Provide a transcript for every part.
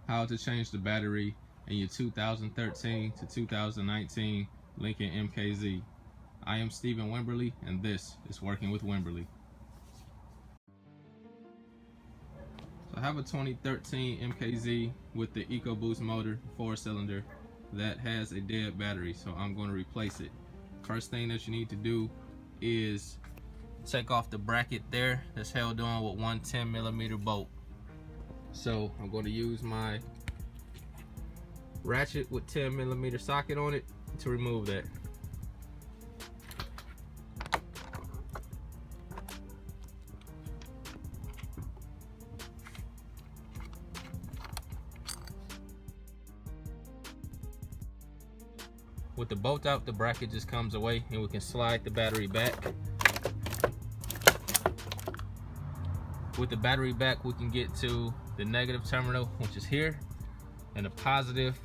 how to change the battery in your 2013 to 2019 Lincoln MKZ. I am Stephen Wimberley, and this is Working with Wimberley. So I have a 2013 MKZ with the EcoBoost motor, 4-cylinder, that has a dead battery, so I'm going to replace it. First thing that you need to do is take off the bracket there that's held on with one 10mm bolt. So I'm going to use my Ratchet with 10mm socket on it to remove that. With the bolt out, the bracket just comes away and we can slide the battery back. With the battery back, we can get to the negative terminal, which is here, and the positive,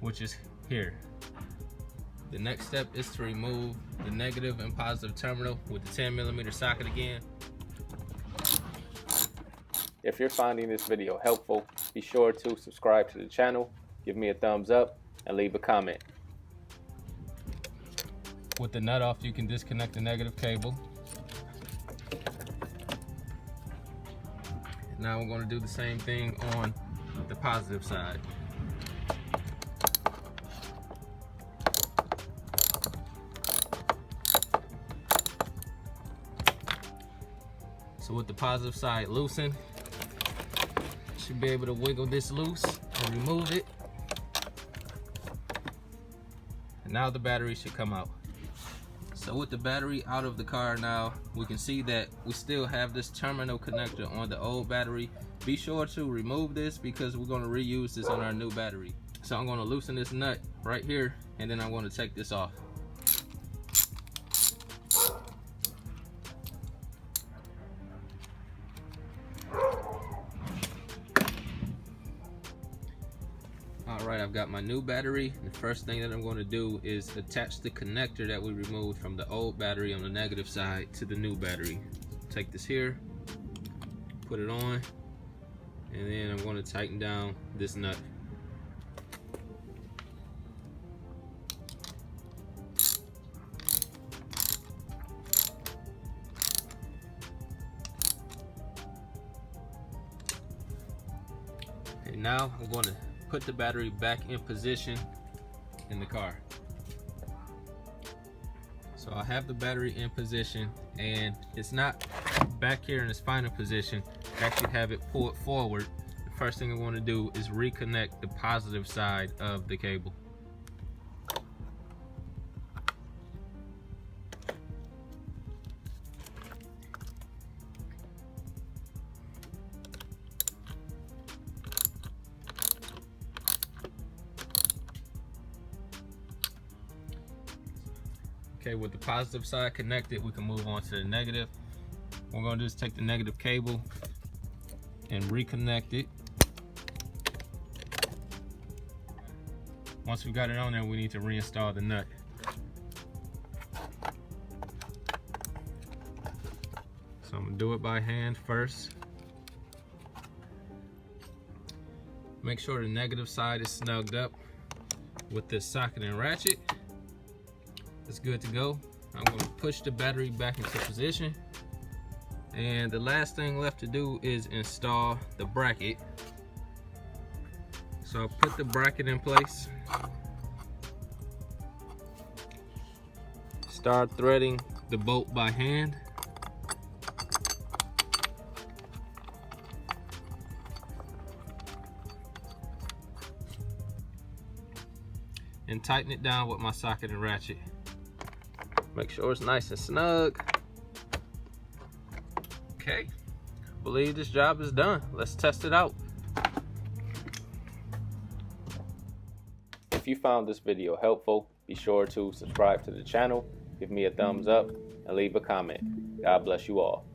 which is here. The next step is to remove the negative and positive terminal with the 10mm socket again. If you're finding this video helpful, be sure to subscribe to the channel, give me a thumbs up, and leave a comment. With the nut off, you can disconnect the negative cable. Now we're going to do the same thing on the positive side. So with the positive side loosened, you should be able to wiggle this loose and remove it. And now the battery should come out. So with the battery out of the car now, we can see that we still have this terminal connector on the old battery. Be sure to remove this because we're going to reuse this on our new battery. So I'm going to loosen this nut right here, and then I'm going to take this off. Alright, I've got my new battery. The first thing that I'm going to do is attach the connector that we removed from the old battery on the negative side to the new battery. Take this here, put it on, and then I'm going to tighten down this nut. And now I'm going to put the battery back in position in the car. So I have the battery in position, and it's not back here in its final position. I actually have it pulled forward. The first thing I want to do is reconnect the positive side of the cable. Okay, with the positive side connected, we can move on to the negative. What we're going to do is take the negative cable and reconnect it. Once we got it on there, we need to reinstall the nut. So I'm going to do it by hand first. Make sure the negative side is snugged up with this socket and ratchet. It's good to go. I'm going to push the battery back into position, and the last thing left to do is install the bracket. So I'll put the bracket in place, start threading the bolt by hand, and tighten it down with my socket and ratchet. Make sure it's nice and snug. Okay, I believe this job is done. Let's test it out. If you found this video helpful, be sure to subscribe to the channel, give me a thumbs up, and leave a comment. God bless you all.